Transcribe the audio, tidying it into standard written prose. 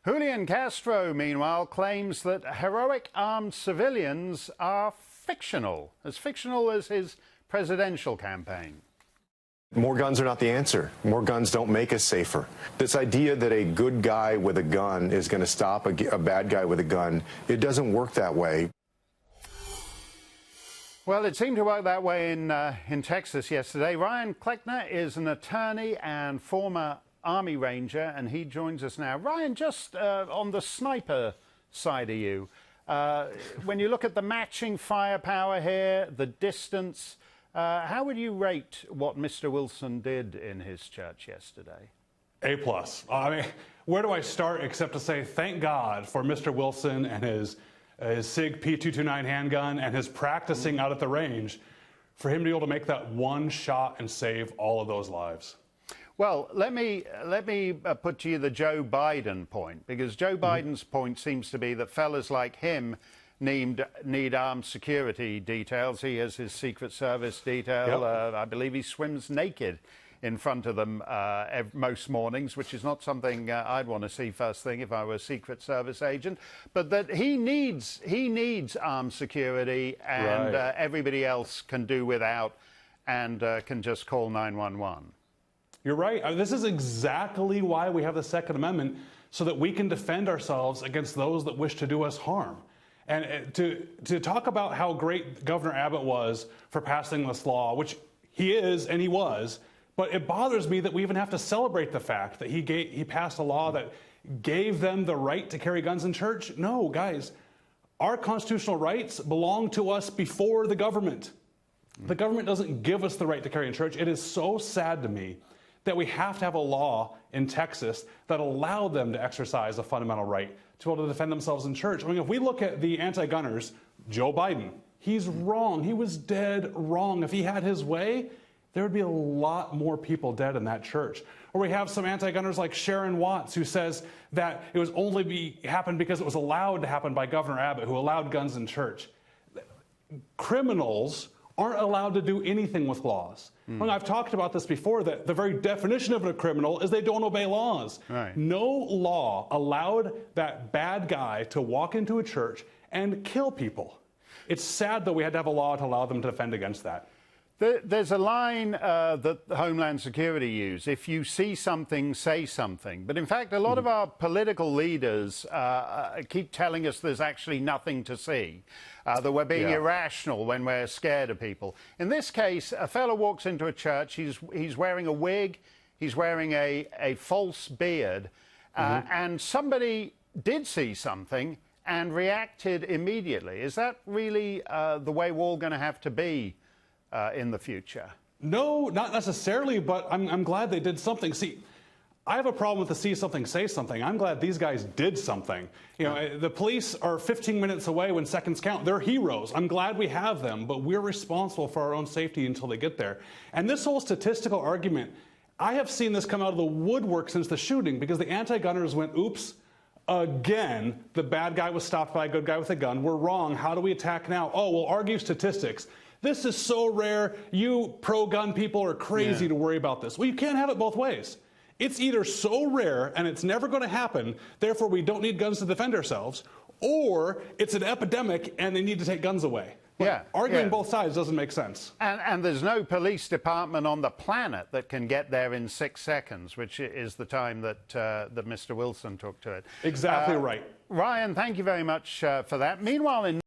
Julian Castro, meanwhile, claims that heroic armed civilians are fictional as his presidential campaign. More guns are not the answer. More guns don't make us safer. This idea that a good guy with a gun is going to stop a bad guy with a gun, it doesn't work that way. Well, it seemed to work that way in Texas yesterday. Ryan Cleckner is an attorney and former Army Ranger, and he joins us now. Ryan, just on the sniper side of you, when you look at the matching firepower here, the distance, how would you rate what Mr. Wilson did in his church yesterday? A+. I mean, where do I start except to say thank God for Mr. Wilson and his SIG P229 handgun and his practicing out at the range for him to be able to make that one shot and save all of those lives. Well, let me put to you the Joe Biden point, because Joe Biden's point seems to be that fellas like him need armed security details. He has his Secret Service detail. Yep. I believe he swims naked in front of them most mornings, which is not something I'd want to see first thing if I were a Secret Service agent. But that he needs armed security, and right. Everybody else can do without and can just call 911. You're right. This is exactly why we have the Second Amendment, so that we can defend ourselves against those that wish to do us harm. And to talk about how great Governor Abbott was for passing this law, which he is and he was, but it bothers me that we even have to celebrate the fact that he passed a law that gave them the right to carry guns in church. No, guys, our constitutional rights belong to us before the government. The government doesn't give us the right to carry in church. It is so sad to me that we have to have a law in Texas that allowed them to exercise a fundamental right to be able to defend themselves in church. I mean, if we look at the anti-gunners, Joe Biden, he's wrong. He was dead wrong. If he had his way, there would be a lot more people dead in that church. Or we have some anti-gunners like Sharon Watts, who says that it was only happened because it was allowed to happen by Governor Abbott, who allowed guns in church. Criminals aren't allowed to do anything with laws. Well, I've talked about this before, that the very definition of a criminal is they don't obey laws. Right. No law allowed that bad guy to walk into a church and kill people. It's sad that we had to have a law to allow them to defend against that. There's a line that Homeland Security use: if you see something, say something. But in fact, a lot of our political leaders keep telling us there's actually nothing to see, that we're being irrational when we're scared of people. In this case, a fellow walks into a church, he's wearing a wig, he's wearing a false beard, and somebody did see something and reacted immediately. Is that really the way we're all going to have to be in the future? No, not necessarily, but I'm glad they did something. See, I have a problem with the see something, say something. I'm glad these guys did something. You know, the police are 15 minutes away when seconds count. They're heroes. I'm glad we have them, but we're responsible for our own safety until they get there. And this whole statistical argument, I have seen this come out of the woodwork since the shooting, because the anti-gunners went, oops, again, the bad guy was stopped by a good guy with a gun. We're wrong. How do we attack now? Oh, we'll argue statistics. This is so rare. You pro-gun people are crazy to worry about this. Well, you can't have it both ways. It's either so rare and it's never going to happen, therefore we don't need guns to defend ourselves, or it's an epidemic and they need to take guns away. But arguing both sides doesn't make sense. And there's no police department on the planet that can get there in 6 seconds, which is the time that Mr. Wilson took to it. Exactly right. Ryan, thank you very much for that. Meanwhile, in